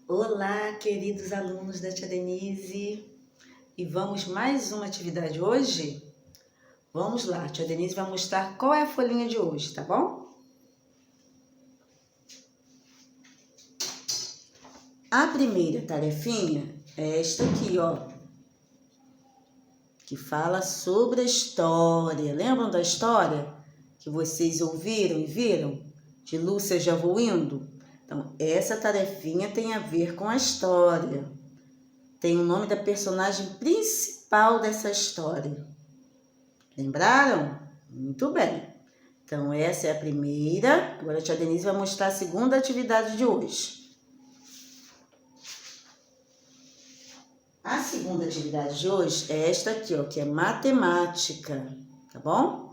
Olá, queridos alunos da Tia Denise. E vamos mais uma atividade hoje? Vamos lá, a Tia Denise vai mostrar qual é a folhinha de hoje, tá bom? A primeira tarefinha é esta aqui, ó, que fala sobre a história. Lembram da história que vocês ouviram e viram? De Lúcia Já Vou Indo? Então, essa tarefinha tem a ver com a história. Tem o nome da personagem principal dessa história. Lembraram? Muito bem. Então, essa é a primeira. Agora a tia Denise vai mostrar a segunda atividade de hoje. A segunda atividade de hoje é esta aqui, ó, que é matemática, tá bom?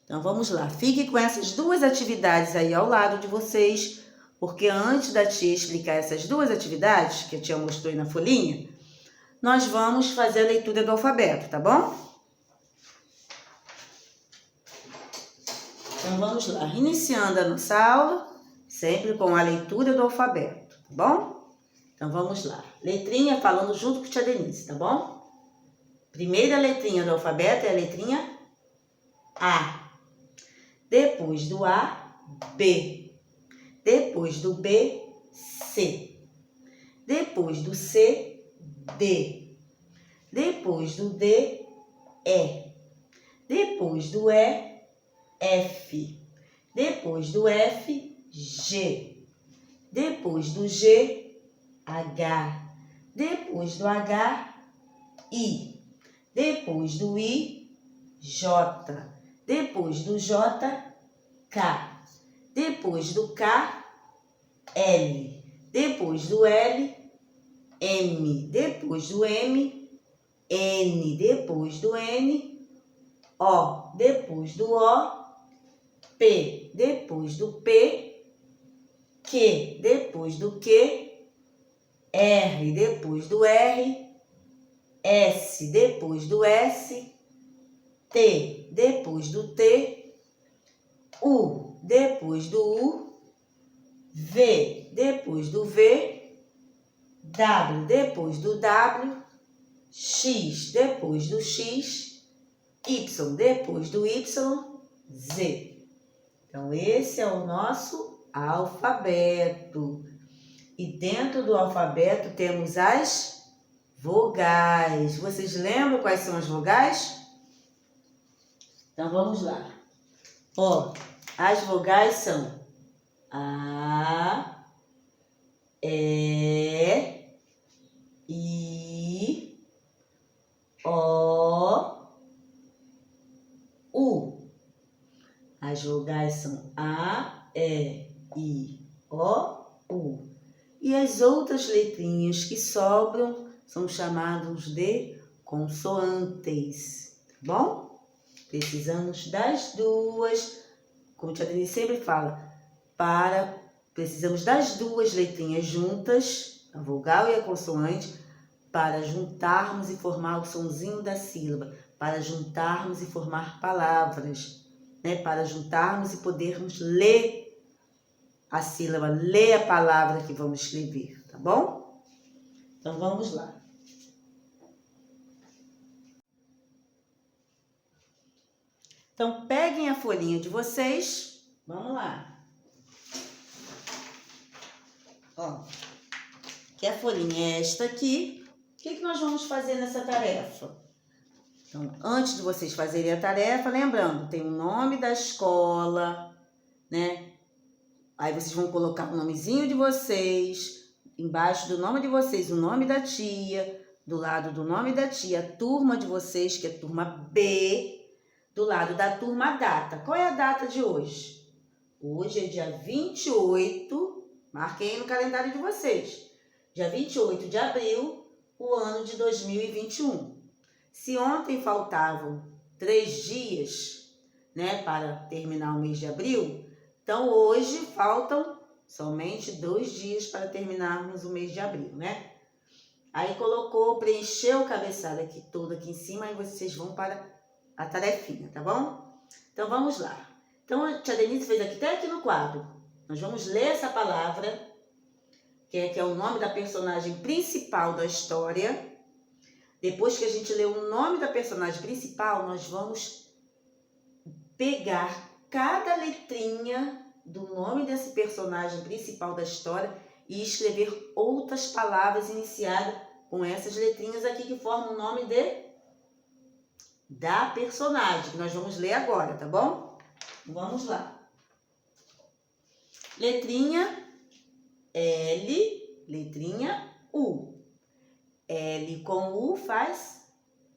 Então, vamos lá. Fique com essas duas atividades aí ao lado de vocês, porque antes da tia explicar essas duas atividades, que a tia mostrou aí na folhinha, nós vamos fazer a leitura do alfabeto, tá bom? Então, vamos lá. Iniciando a nossa aula, sempre com a leitura do alfabeto, tá bom? Então, vamos lá. Letrinha falando junto com a tia Denise, tá bom? Primeira letrinha do alfabeto é a letrinha A. Depois do A, B. Depois do B, C. Depois do C, D. Depois do D, E. Depois do E, F. Depois do F, G. Depois do G, H. Depois do H, I. Depois do I, J. Depois do J, K. Depois do K, L. Depois do L, M. Depois do M, N. Depois do N, O. Depois do O, P. Depois do P, Q. Depois do Q, R. Depois do R, S. Depois do S, T. Depois do T, U. Depois do U, V. Depois do V, W. Depois do W, X. Depois do X, Y. Depois do Y, Z. Então, esse é o nosso alfabeto. E dentro do alfabeto temos as vogais. Vocês lembram quais são as vogais? Então, vamos lá. Ó, as vogais são A, E, I, O, U. As vogais são A, E, I, O, U. E as outras letrinhas que sobram são chamados de consoantes, tá bom? Precisamos das duas, como a tia Denise sempre fala, precisamos das duas letrinhas juntas, a vogal e a consoante, para juntarmos e formar o sonzinho da sílaba, para juntarmos e formar palavras, né? Para juntarmos e podermos ler a sílaba, ler a palavra que vamos escrever, tá bom? Então, vamos lá. Então, peguem a folhinha de vocês, vamos lá. Ó, que a folhinha é esta aqui. O que nós vamos fazer nessa tarefa? Então, antes de vocês fazerem a tarefa, lembrando, tem o nome da escola, né? Aí vocês vão colocar o nomezinho de vocês, embaixo do nome de vocês, o nome da tia, do lado do nome da tia, a turma de vocês, que é a turma B, do lado da turma a data. Qual é a data de hoje? Hoje é dia 28, marquem aí no calendário de vocês, dia 28 de abril, o ano de 2021. Se ontem faltavam 3 dias, né, para terminar o mês de abril, então, hoje faltam somente 2 dias para terminarmos o mês de abril, né? Aí preencheu o cabeçalho aqui todo aqui em cima, aí vocês vão para a tarefinha, tá bom? Então, vamos lá. Então, a tia Denise fez aqui até aqui no quadro. Nós vamos ler essa palavra, que é o nome da personagem principal da história. Depois que a gente lê o nome da personagem principal, nós vamos pegar cada letrinha do nome desse personagem principal da história e escrever outras palavras iniciadas com essas letrinhas aqui que formam o nome da personagem, que nós vamos ler agora, tá bom? Vamos lá. Letrinha L, letrinha U. L com U faz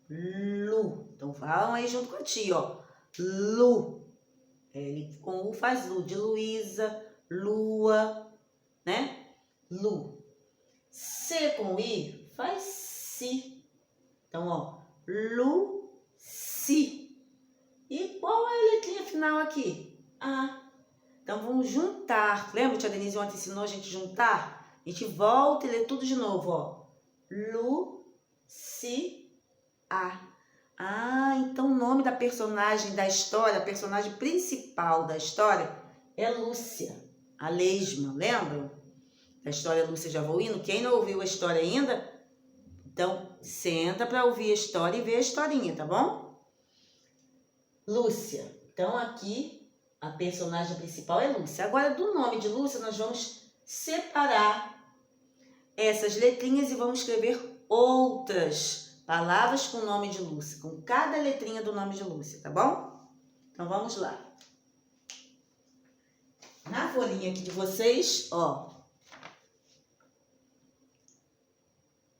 Lu. Então falam aí junto com a tia, ó. Lu. L com U faz Lu. De Luísa, Lua, né? Lu. C com I faz Si. Então, ó. Lu, Si. E qual é a letrinha final aqui? A. Então, vamos juntar. Lembra que a Denise ontem ensinou a gente juntar? A gente volta e lê tudo de novo, ó. Lu, Si, A. Ah, então o nome da personagem da história, a personagem principal da história é Lúcia, a lesma, lembram? Da história Lúcia de Avoino. Quem não ouviu a história ainda, então senta para ouvir a história e ver a historinha, tá bom? Lúcia. Então aqui a personagem principal é Lúcia. Agora do nome de Lúcia nós vamos separar essas letrinhas e vamos escrever outras palavras com o nome de Lúcia, com cada letrinha do nome de Lúcia, tá bom? Então vamos lá. Na folhinha aqui de vocês, ó,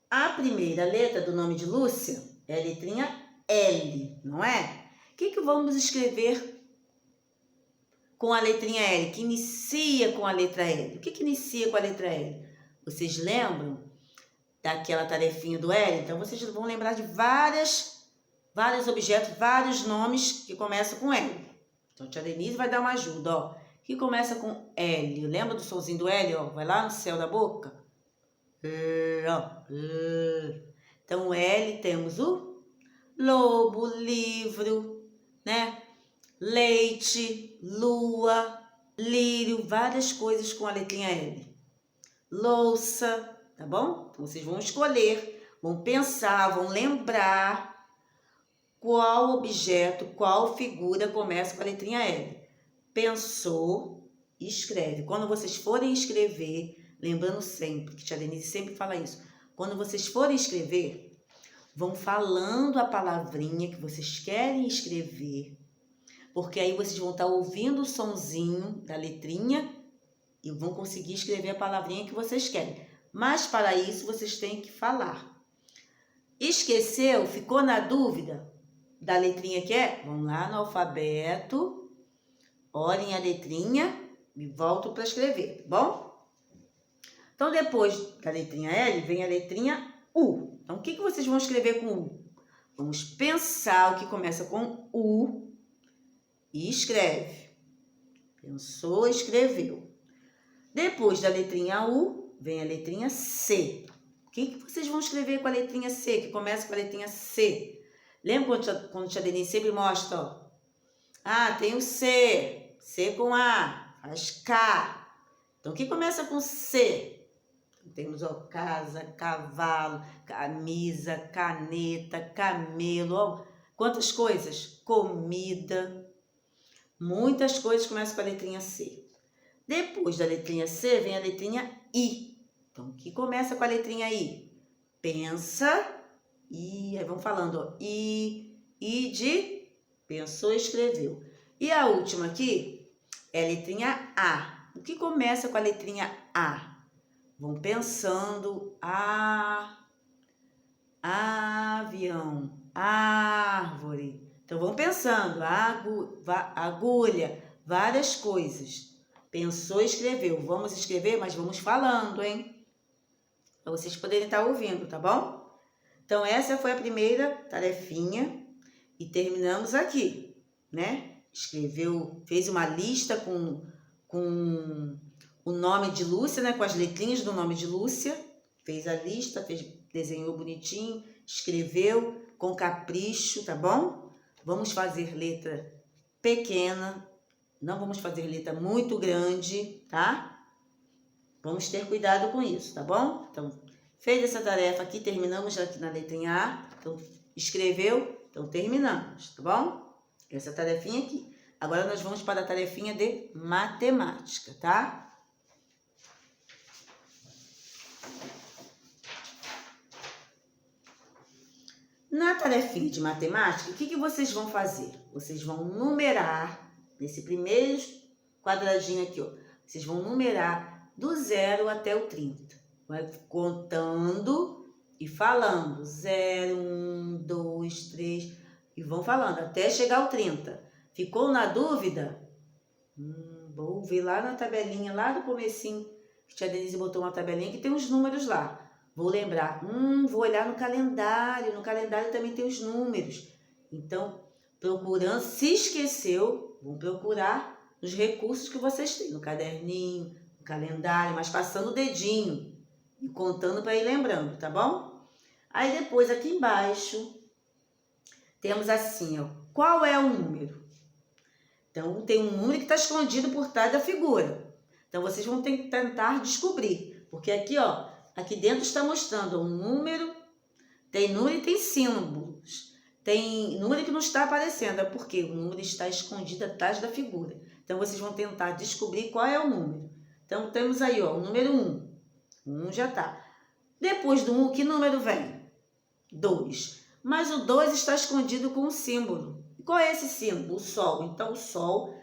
a primeira letra do nome de Lúcia é a letrinha L, não é? O que vamos escrever com a letrinha L, que inicia com a letra L? O que inicia com a letra L? Vocês lembram daquela tarefinha do L? Então, vocês vão lembrar de vários objetos, vários nomes que começam com L. Então, a tia Denise vai dar uma ajuda, ó. Que começa com L. Lembra do somzinho do L, ó? Vai lá no céu da boca. Então, L temos o lobo, livro, né? Leite, lua, lírio, várias coisas com a letrinha L. Louça, tá bom? Então, vocês vão escolher, vão pensar, vão lembrar qual objeto, qual figura começa com a letrinha L. Pensou, escreve. Quando vocês forem escrever, lembrando sempre, que a tia Denise sempre fala isso, quando vocês forem escrever, vão falando a palavrinha que vocês querem escrever, porque aí vocês vão estar ouvindo o sonzinho da letrinha e vão conseguir escrever a palavrinha que vocês querem. Mas para isso vocês têm que falar. Esqueceu? Ficou na dúvida da letrinha que é? Vão lá no alfabeto, olhem a letrinha e voltam para escrever, tá bom? Então, depois da letrinha L, vem a letrinha U. Então, o que vocês vão escrever com U? Vamos pensar o que começa com U e escreve. Pensou, escreveu. Depois da letrinha U, vem a letrinha C. O que vocês vão escrever com a letrinha C, que começa com a letrinha C? Lembra quando a tia Denise sempre mostra, ó? Ah, tem o C, C com A, faz K. Então, o que começa com C? Temos, ó, casa, cavalo, camisa, caneta, camelo, ó. Quantas coisas? Comida. Muitas coisas começam com a letrinha C. Depois da letrinha C, vem a letrinha I. Então, o que começa com a letrinha I? Pensa, e aí vamos falando, ó, I de pensou, escreveu. E a última aqui é a letrinha A. O que começa com a letrinha A? Vão pensando, avião, árvore. Então, vão pensando, agulha, várias coisas. Pensou, escreveu. Vamos escrever, mas vamos falando, hein? Para vocês poderem estar ouvindo, tá bom? Então, essa foi a primeira tarefinha e terminamos aqui, né? Escreveu, fez uma lista com o nome de Lúcia, né? Com as letrinhas do nome de Lúcia. Fez a lista, desenhou bonitinho, escreveu com capricho, tá bom? Vamos fazer letra pequena, Não vamos fazer letra muito grande, tá? Vamos ter cuidado com isso, tá bom? Então, fez essa tarefa aqui, terminamos aqui na letrinha A. Então, escreveu, então terminamos, tá bom? Essa tarefinha aqui. Agora nós vamos para a tarefinha de matemática, tá? Na tarefinha de matemática, o que vocês vão fazer? Vocês vão numerar, nesse primeiro quadradinho aqui, ó. Vocês vão numerar do 0 até o 30. Vai contando e falando. 0, 1, 2, 3. E vão falando até chegar ao 30. Ficou na dúvida? Vou ver lá na tabelinha, lá do comecinho, que a tia Denise botou uma tabelinha que tem os números lá. Vou lembrar, vou olhar no calendário também tem os números. Então, procurando, se esqueceu, vão procurar nos recursos que vocês têm, no caderninho, no calendário, mas passando o dedinho e contando para ir lembrando, tá bom? Aí depois, aqui embaixo, temos assim, ó, qual é o número? Então, tem um número que está escondido por trás da figura. Então, vocês vão tentar descobrir, porque aqui, ó, aqui dentro está mostrando um número, tem número e tem símbolos. Tem número que não está aparecendo, é porque o número está escondido atrás da figura. Então, vocês vão tentar descobrir qual é o número. Então, temos aí, ó, o número 1. 1 já está. Depois do 1, que número vem? 2. Mas o 2 está escondido com um símbolo. E qual é esse símbolo? O Sol. Então, o Sol,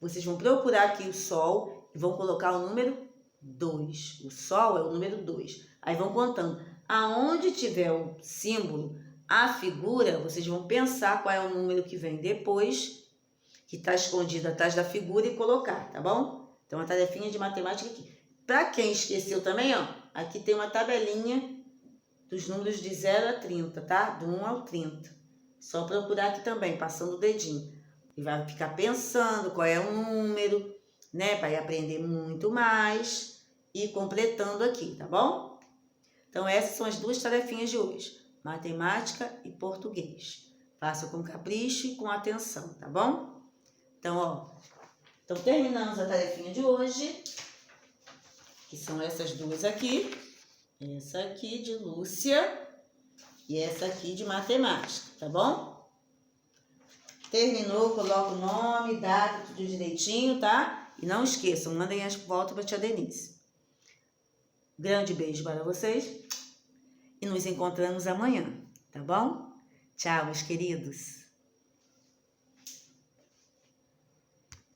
vocês vão procurar aqui o Sol e vão colocar o número 2. O Sol é o número 2. Aí vão contando. Aonde tiver o símbolo, a figura, vocês vão pensar qual é o número que vem depois, que está escondido atrás da figura e colocar, tá bom? Então, a tarefinha de matemática aqui. Para quem esqueceu também, ó, aqui tem uma tabelinha dos números de 0 a 30, tá? Do 1 ao 30. Só procurar aqui também, passando o dedinho. E vai ficar pensando qual é o número, né? Para ir aprender muito mais e completando aqui, tá bom? Então, essas são as duas tarefinhas de hoje. Matemática e português. Faça com capricho e com atenção, tá bom? Então, ó. Então, terminamos a tarefinha de hoje. Que são essas duas aqui. Essa aqui de Lúcia e essa aqui de matemática, tá bom? Terminou, coloca o nome, data, tudo direitinho, tá? E não esqueçam, mandem as fotos para a tia Denise. Grande beijo para vocês e nos encontramos amanhã, tá bom? Tchau, meus queridos!